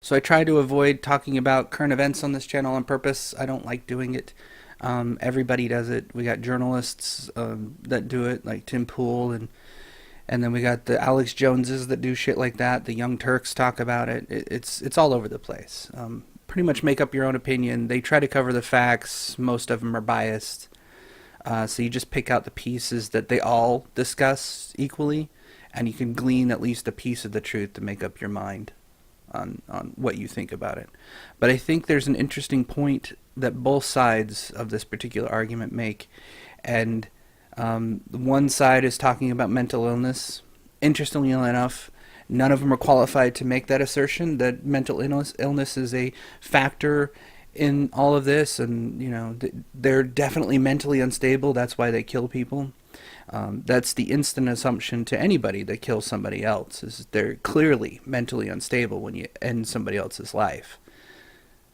So I try to avoid talking about current events on this channel on purpose. I don't like doing it. Everybody does it. We got journalists that do it, like Tim Pool, and then we got the Alex Joneses that do shit like that. The Young Turks talk about it. It's all over the place. Pretty much make up your own opinion. They try to cover the facts. Most of them are biased. So you just pick out the pieces that they all discuss equally, and you can glean at least a piece of the truth to make up your mind on what you think about it. But I think there's an interesting point that both sides of this particular argument make, and one side is talking about mental illness. Interestingly enough, none of them are qualified to make that assertion that mental illness is a factor in all of this, and they're definitely mentally unstable. That's why they kill people. That's the instant assumption to anybody that kills somebody else, is they're clearly mentally unstable when you end somebody else's life.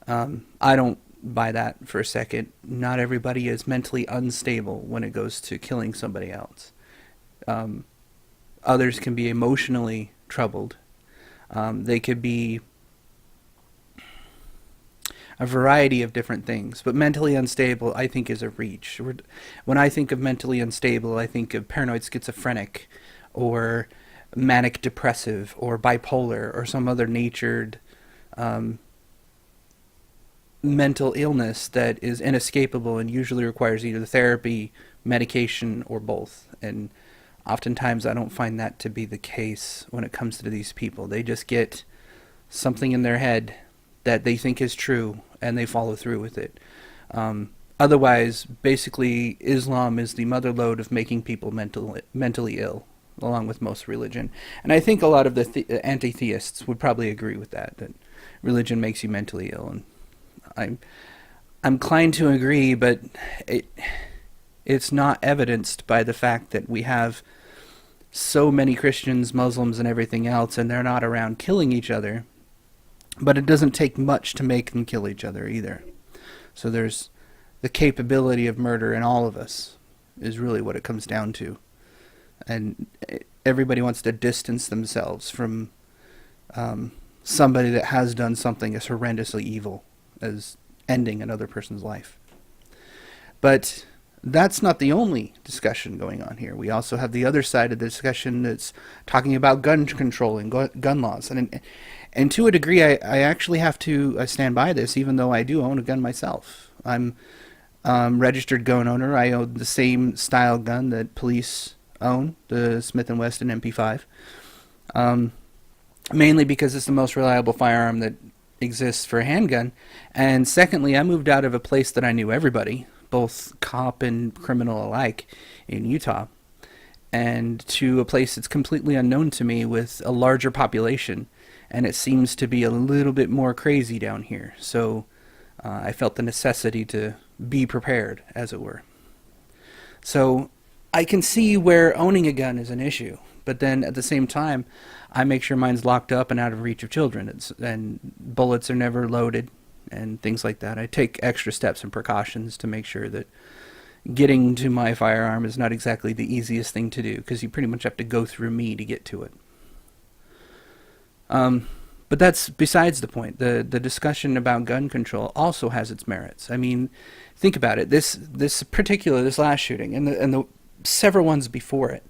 I don't buy that for a second. Not everybody is mentally unstable when it goes to killing somebody else. Others can be emotionally troubled. They could be a variety of different things, but mentally unstable, I think, is a reach. When I think of mentally unstable, I think of paranoid schizophrenic, or manic depressive, or bipolar, or some other natured mental illness that is inescapable and usually requires either therapy, medication, or both. And oftentimes I don't find that to be the case when it comes to these people. They just get something in their head that they think is true, and they follow through with it. Otherwise, basically, Islam is the mother lode of making people mentally ill, along with most religion. And I think a lot of the anti-theists would probably agree with that religion makes you mentally ill. And I'm inclined to agree, but it's not evidenced by the fact that we have so many Christians, Muslims, and everything else, and they're not around killing each other. But it doesn't take much to make them kill each other either. So there's the capability of murder in all of us, is really what it comes down to. And everybody wants to distance themselves from somebody that has done something as horrendously evil as ending another person's life. But that's not the only discussion going on here. We also have the other side of the discussion that's talking about gun control and gun laws. And to a degree, I actually have to stand by this, even though I do own a gun myself. I'm registered gun owner. I own the same style gun that police own, the Smith & Wesson MP5. Mainly because it's the most reliable firearm that exists for a handgun. And secondly, I moved out of a place that I knew everybody, both cop and criminal alike, in Utah, and to a place that's completely unknown to me with a larger population. And it seems to be a little bit more crazy down here. So I felt the necessity to be prepared, as it were. So I can see where owning a gun is an issue, but then at the same time, I make sure mine's locked up and out of reach of children. And bullets are never loaded and things like that. I take extra steps and precautions to make sure that getting to my firearm is not exactly the easiest thing to do, because you pretty much have to go through me to get to it. But that's besides the point. The discussion about gun control also has its merits. I mean, think about it. This last shooting and the several ones before it,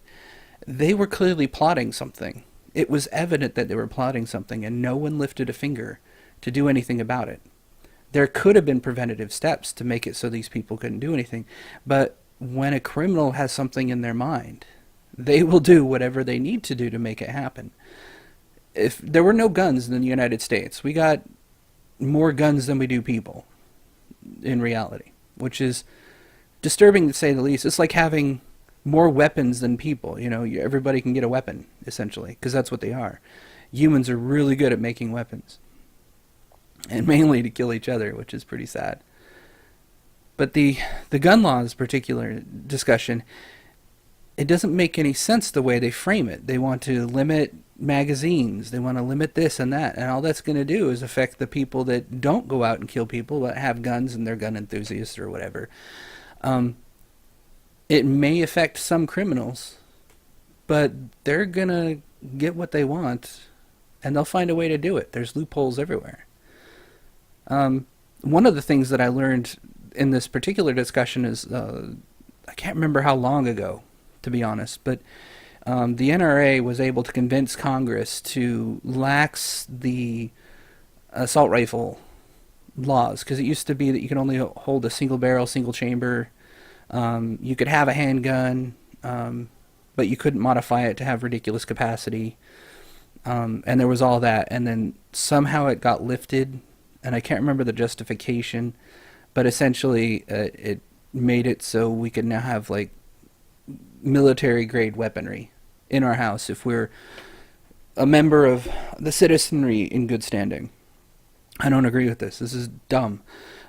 they were clearly plotting something. It was evident that they were plotting something, and no one lifted a finger to do anything about it. There could have been preventative steps to make it so these people couldn't do anything, but when a criminal has something in their mind, they will do whatever they need to do to make it happen. If there were no guns in the United States, we got more guns than we do people, in reality, which is disturbing to say the least. It's like having more weapons than people. Everybody can get a weapon, essentially, because that's what they are. Humans are really good at making weapons, and mainly to kill each other, which is pretty sad. But the gun laws particular discussion, it doesn't make any sense the way they frame it. They want to limit magazines, they want to limit this and that, and all that's going to do is affect the people that don't go out and kill people but have guns and they're gun enthusiasts or whatever. It may affect some criminals, but they're going to get what they want and they'll find a way to do it. There's loopholes everywhere. One of the things that I learned in this particular discussion is I can't remember how long ago, to be honest, but the NRA was able to convince Congress to lax the assault rifle laws, because it used to be that you could only hold a single barrel, single chamber. You could have a handgun, but you couldn't modify it to have ridiculous capacity. And there was all that, and then somehow it got lifted, and I can't remember the justification, but essentially it made it so we could now have like military grade weaponry in our house if we're a member of the citizenry in good standing. I don't agree with this. This is dumb.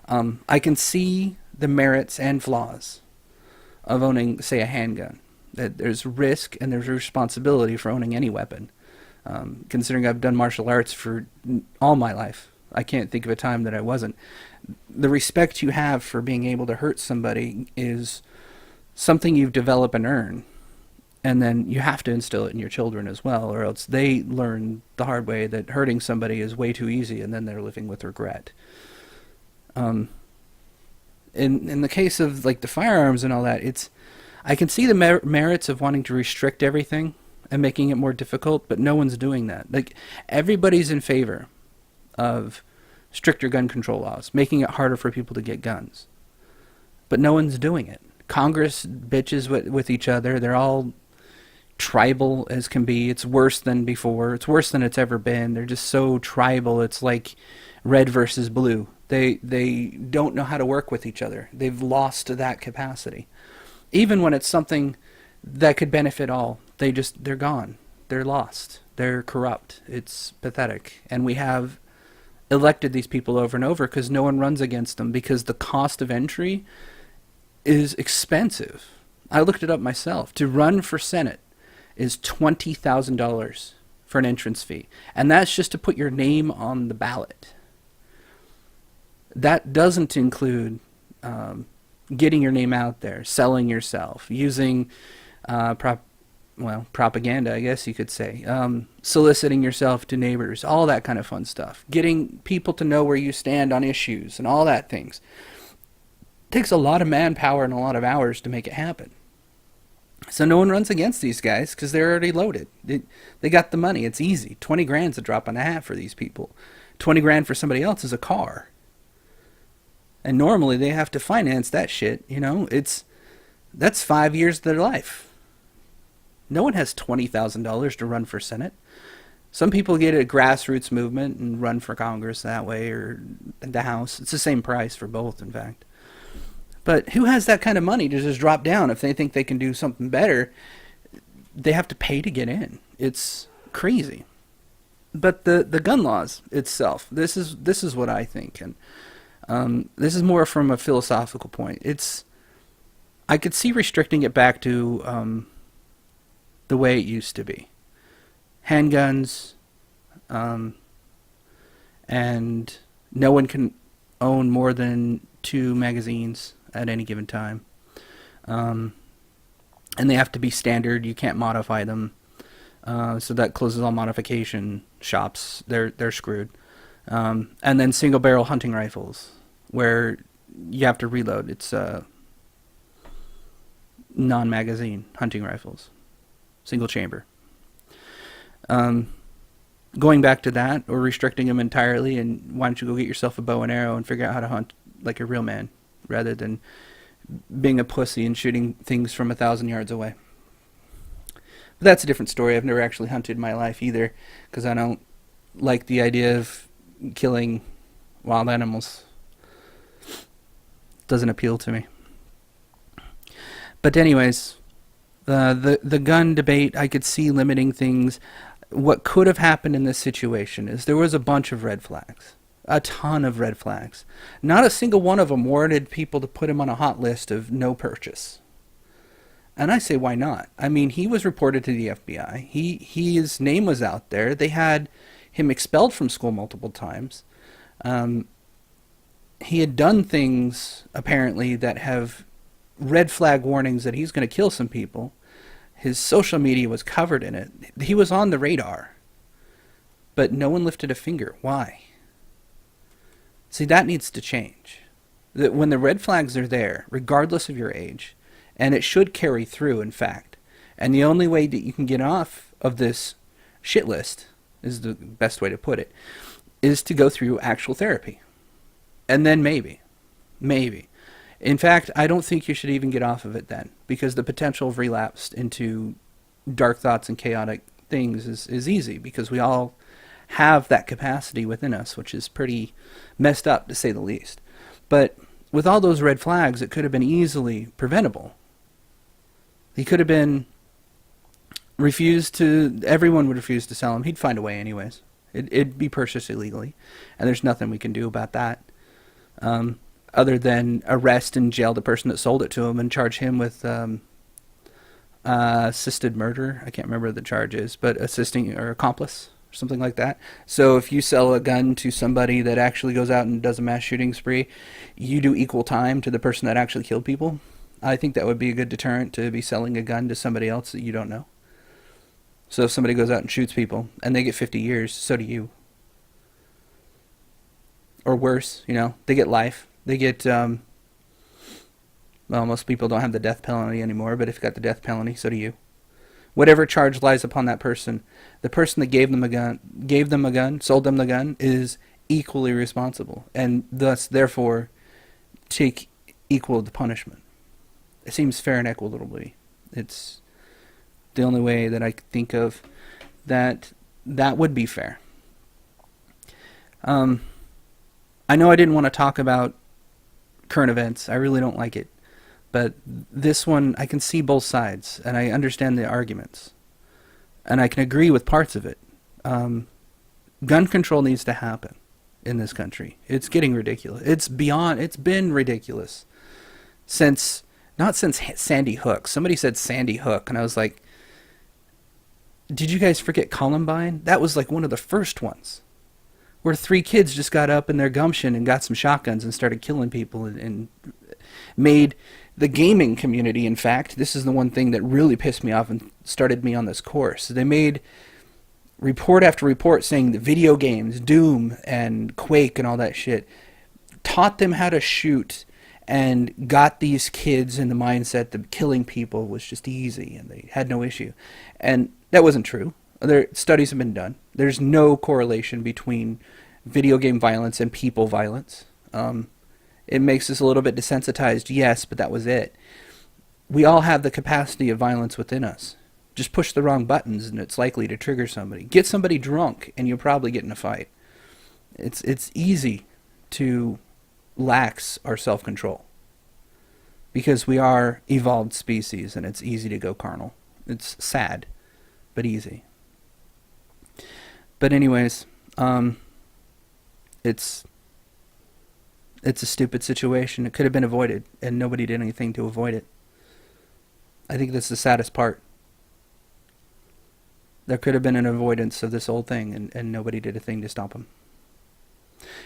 I can see the merits and flaws of owning, say, a handgun. That there's risk and there's responsibility for owning any weapon. Considering I've done martial arts for all my life, I can't think of a time that I wasn't. The respect you have for being able to hurt somebody is something you've developed and earned. And then you have to instill it in your children as well, or else they learn the hard way that hurting somebody is way too easy, and then they're living with regret. In the case of like the firearms and all that, I can see the merits of wanting to restrict everything and making it more difficult, but no one's doing that. Like, everybody's in favor of stricter gun control laws, making it harder for people to get guns, but no one's doing it. Congress bitches with each other. They're all tribal as can be. It's worse than before. It's worse than it's ever been. They're just so tribal. It's like red versus blue. They don't know how to work with each other. They've lost that capacity. Even when it's something that could benefit all, they're gone. They're lost. They're corrupt. It's pathetic. And we have elected these people over and over because no one runs against them, because the cost of entry is expensive. I looked it up myself. To run for Senate is $20,000 for an entrance fee. And that's just to put your name on the ballot. That doesn't include getting your name out there, selling yourself, using propaganda, I guess you could say, soliciting yourself to neighbors, all that kind of fun stuff, getting people to know where you stand on issues and all that things. It takes a lot of manpower and a lot of hours to make it happen. So no one runs against these guys because they're already loaded. They got the money. It's easy. 20 grand's a drop in the hat for these people. 20 grand for somebody else is a car. And normally they have to finance that shit, that's 5 years of their life. No one has $20,000 to run for Senate. Some people get a grassroots movement and run for Congress that way, or the House. It's the same price for both, in fact. But who has that kind of money to just drop down? If they think they can do something better, they have to pay to get in. It's crazy. But the gun laws itself, this is what I think, and this is more from a philosophical point. I could see restricting it back to the way it used to be. Handguns, and no one can own more than 2 magazines at any given time. And they have to be standard. You can't modify them. So that closes all modification shops. They're screwed. And then single barrel hunting rifles, where you have to reload. It's non-magazine hunting rifles, single chamber. Going back to that, or restricting them entirely, and why don't you go get yourself a bow and arrow and figure out how to hunt like a real man, rather than being a pussy and shooting things from 1,000 yards away. But that's a different story. I've never actually hunted in my life either, because I don't like the idea of killing wild animals. It doesn't appeal to me. But anyways, the gun debate, I could see limiting things. What could have happened in this situation is there was a bunch of red flags. A ton of red flags. Not a single one of them warranted people to put him on a hot list of no purchase. And I say, why not? I mean, he was reported to the FBI. His name was out there. They had him expelled from school multiple times. He had done things, apparently, that have red flag warnings that he's going to kill some people. His social media was covered in it. He was on the radar. but no one lifted a finger. Why? See, that needs to change. That when the red flags are there, regardless of your age, and it should carry through, in fact, and the only way that you can get off of this shit list, is the best way to put it, is to go through actual therapy. And then maybe. In fact, I don't think you should even get off of it then, because the potential of relapse into dark thoughts and chaotic things is easy, because we all have that capacity within us, which is pretty messed up, to say the least. But with all those red flags, it could have been easily preventable. He could have been everyone would refuse to sell him. He'd find a way anyways. It'd be purchased illegally, and there's nothing we can do about that. Other than arrest and jail the person that sold it to him and charge him with assisted murder. I can't remember what the charge is, but assisting or accomplice or something like that. So if you sell a gun to somebody that actually goes out and does a mass shooting spree, you do equal time to the person that actually killed people. I think that would be a good deterrent, to be selling a gun to somebody else that you don't know. So if somebody goes out and shoots people and they get 50 years, so do you. Or worse, they get life. They get, well, most people don't have the death penalty anymore, but if you got the death penalty, so do you. Whatever charge lies upon that person, the person that gave them a gun, sold them the gun, is equally responsible, and thus, therefore, take equal the punishment. It seems fair and equitably. It's the only way that I could think of that would be fair. I know I didn't want to talk about current events. I really don't like it. But this one, I can see both sides, and I understand the arguments. And I can agree with parts of it. Gun control needs to happen in this country. It's getting ridiculous. It's been ridiculous. Not since Sandy Hook. Somebody said Sandy Hook, and I was like, did you guys forget Columbine? That was like one of the first ones, where 3 kids just got up in their gumption and got some shotguns and started killing people and made the gaming community, in fact, this is the one thing that really pissed me off and started me on this course. They made report after report saying that video games, Doom and Quake and all that shit, taught them how to shoot and got these kids in the mindset that killing people was just easy and they had no issue. And that wasn't true. Studies have been done. There's no correlation between video game violence and people violence. It makes us a little bit desensitized, yes, but that was it. We all have the capacity of violence within us. Just push the wrong buttons and it's likely to trigger somebody. Get somebody drunk and you'll probably get in a fight. It's easy to lax our self-control, because we are evolved species and it's easy to go carnal. It's sad, but easy. But anyways, it's a stupid situation. It could have been avoided, and nobody did anything to avoid it. I think that's the saddest part. There could have been an avoidance of this whole thing, and nobody did a thing to stop them.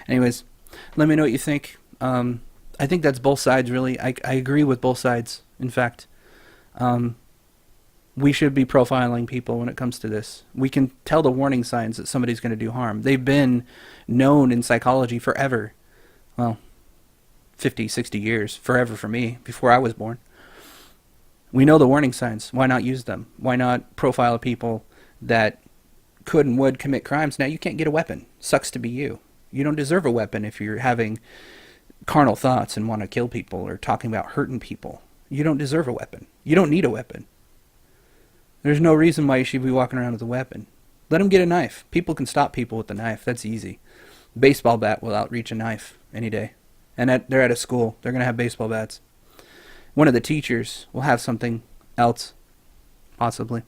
Anyways, let me know what you think. I think that's both sides, really. I agree with both sides, in fact. We should be profiling people when it comes to this. We can tell the warning signs that somebody's going to do harm. They've been known in psychology forever. Well, 50, 60 years. Forever for me, before I was born. We know the warning signs. Why not use them? Why not profile people that could and would commit crimes? Now, you can't get a weapon. Sucks to be you. You don't deserve a weapon if you're having carnal thoughts and want to kill people or talking about hurting people. You don't deserve a weapon. You don't need a weapon. There's no reason why you should be walking around with a weapon. Let them get a knife. People can stop people with a knife. That's easy. Baseball bat will outreach a knife any day. And they're at a school. They're going to have baseball bats. One of the teachers will have something else, possibly.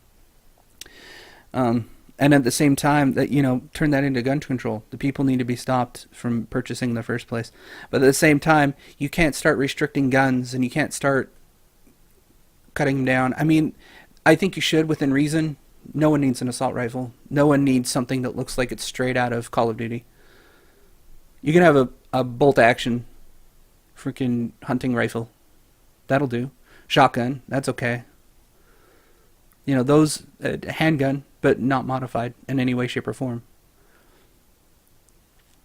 And at the same time, that turn that into gun control. The people need to be stopped from purchasing in the first place. But at the same time, you can't start restricting guns and you can't start cutting them down. I mean, I think you should within reason. No one needs an assault rifle. No one needs something that looks like it's straight out of Call of Duty. You can have a bolt-action freaking hunting rifle. That'll do. Shotgun, that's okay. Those handgun, but not modified in any way, shape, or form.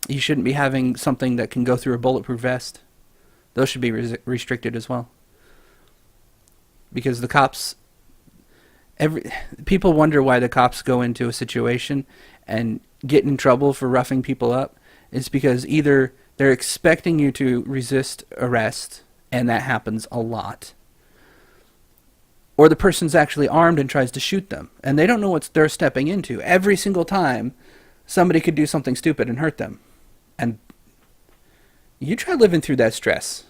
You shouldn't be having something that can go through a bulletproof vest. Those should be restricted as well. Because the cops, people wonder why the cops go into a situation and get in trouble for roughing people up. It's because either they're expecting you to resist arrest, and that happens a lot, or the person's actually armed and tries to shoot them, and they don't know what they're stepping into. Every single time, somebody could do something stupid and hurt them. And you try living through that stress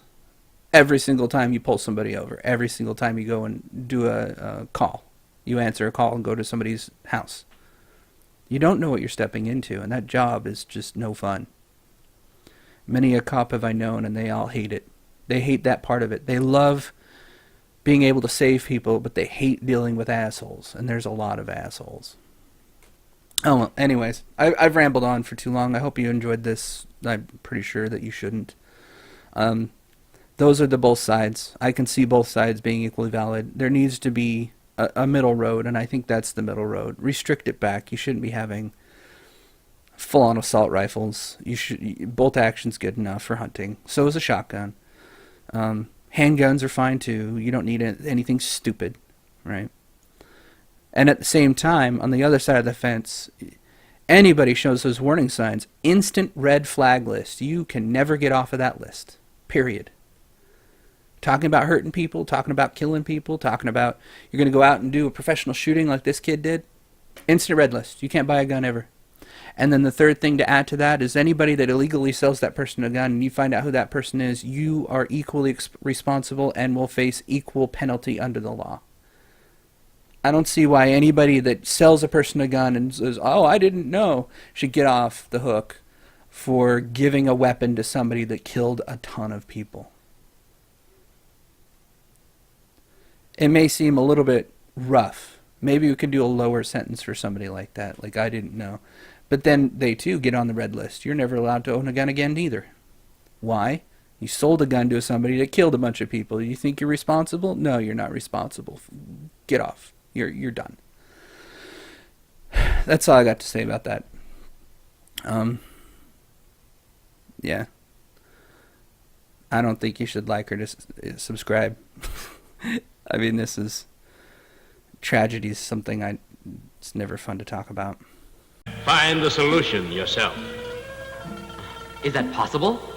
every single time you pull somebody over, every single time you go and do a call. You answer a call and go to somebody's house. You don't know what you're stepping into, and that job is just no fun. Many a cop have I known, and they all hate it. They hate that part of it. They love being able to save people, but they hate dealing with assholes, and there's a lot of assholes. Oh, well, anyways, I've rambled on for too long. I hope you enjoyed this. I'm pretty sure that you shouldn't. Those are the both sides. I can see both sides being equally valid. There needs to be a middle road, and I think that's the middle road. Restrict it back. You shouldn't be having full-on assault rifles. Bolt action's good enough for hunting. So is a shotgun. Handguns are fine too. You don't need anything stupid, right? And at the same time, on the other side of the fence, anybody shows those warning signs, instant red flag list. You can never get off of that list. Period. Talking about hurting people, talking about killing people, talking about you're going to go out and do a professional shooting like this kid did. Instant red list. You can't buy a gun ever. And then the third thing to add to that is anybody that illegally sells that person a gun and you find out who that person is, you are equally responsible and will face equal penalty under the law. I don't see why anybody that sells a person a gun and says, oh, I didn't know, should get off the hook for giving a weapon to somebody that killed a ton of people. It may seem a little bit rough. Maybe we could do a lower sentence for somebody like that, like I didn't know. But then they too get on the red list. You're never allowed to own a gun again either. Why? You sold a gun to somebody that killed a bunch of people. You think you're responsible? No, you're not responsible. Get off. You're done. That's all I got to say about that. Yeah. I don't think you should like or subscribe. I mean, this is tragedy is something it's never fun to talk about. Find the solution yourself. Is that possible?